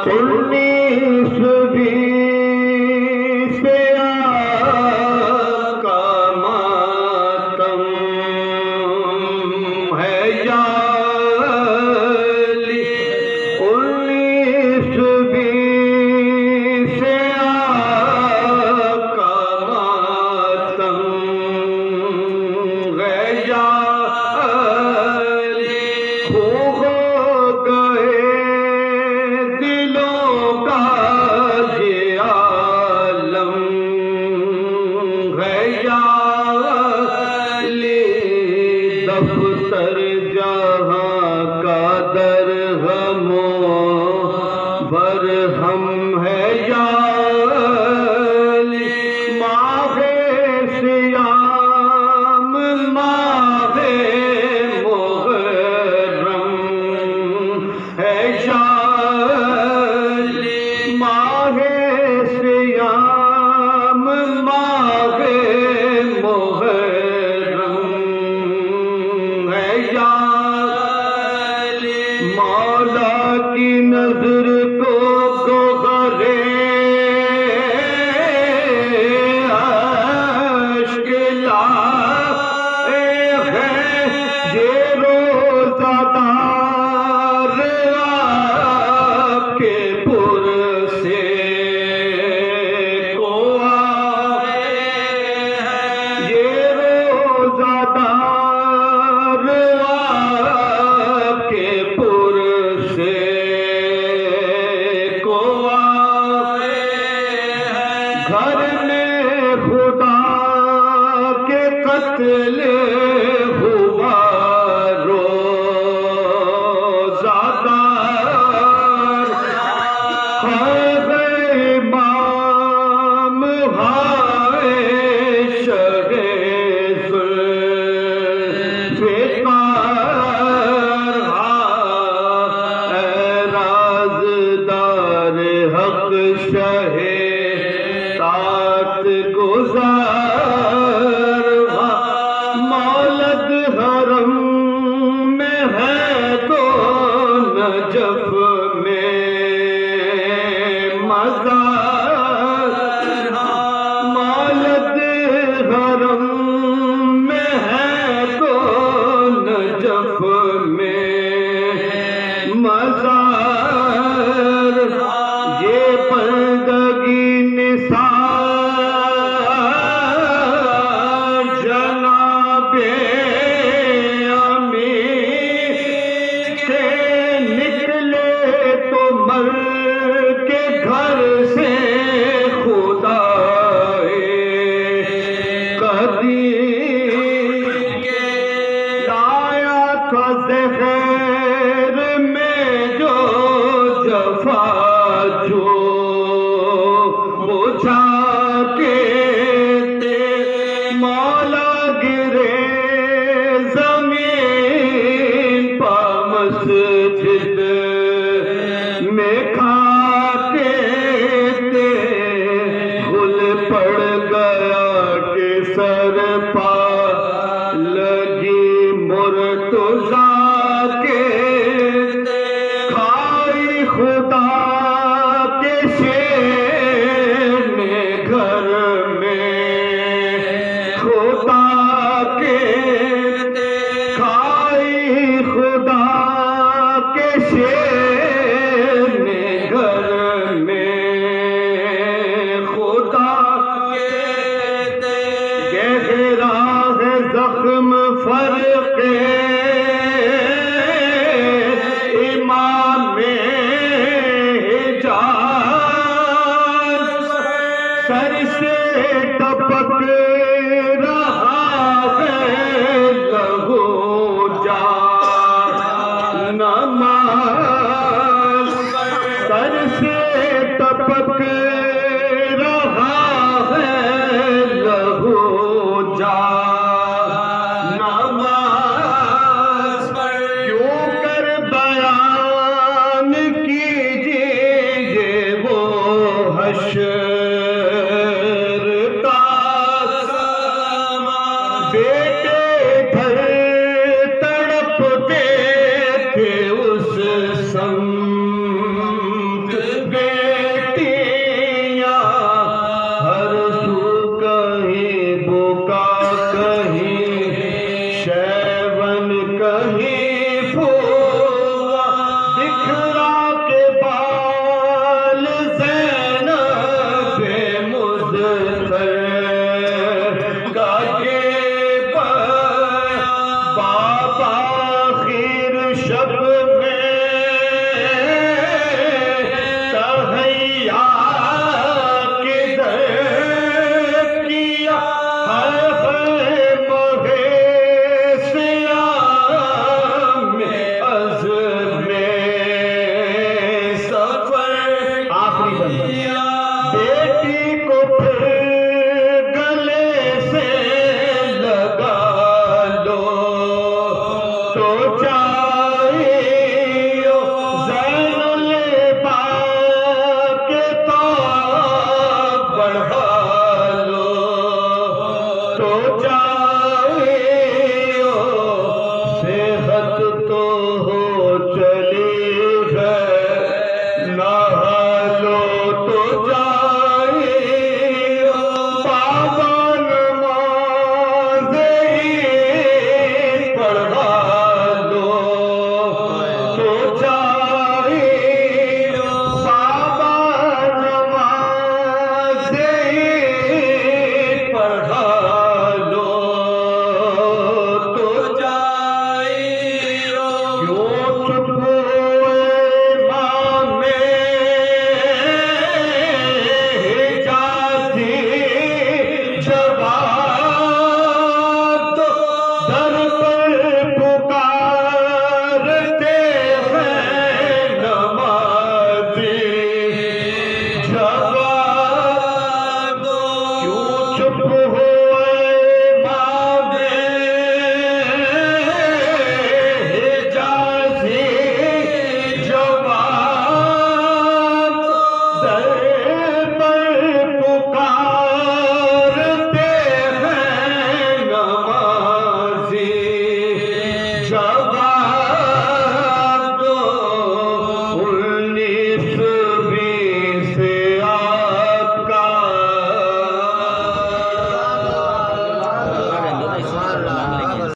1920 से आपका मातम है याली। 1920 से आपका मातम है याली। खो गए दिलों का ये आलम है याली। दफ्तर जहाँ का दरहमो बरहम है याली। माहे सियाम माहे मुहर्रम है याली। माहे सियाम माहे मुहर्रम है याली। मौला की नजर को गोहरे अश्क लाए हैं। ये रोज़ादार आपके पुरसे को आए हैं। ये रोज़ादार आपके पुरसे को आए हैं। घर में खुदा के कत्ल हुआ रोज़ादार है। इमाम हाय शगे ज़ुल्फ़िकार राज़दार हक़ शहे तात गुज़ार। मौलद हरम में है तो नजफ में मज़ार। मौलद हरम में है तो नजफ में मज़ार। ये बंदगी निसार जनाबे अमीर के निकले तो मर के घर से खुदाए कदीर के लाया था ज़हर में जो जफा जो बुझा के ते मौला गिरे ज़मीन पा मस्जिद में खाके ते गुल पड़ गया के सर पा लगी मुर्तज़ा के खाई खुदा के शेर ने घर में खुदा के खाई खुदा के शेर ने घर में खुदा के गहरा है जख्म फर्क़े इमाम में हिजाज़। सर से टपक रहा है लहू जान नमाज़। सर से टपक रहा है लहू जान नमाज़। क्यों कर बयान कीजिए वो हश्र का समा। बेटे घर तड़पते थे उस सम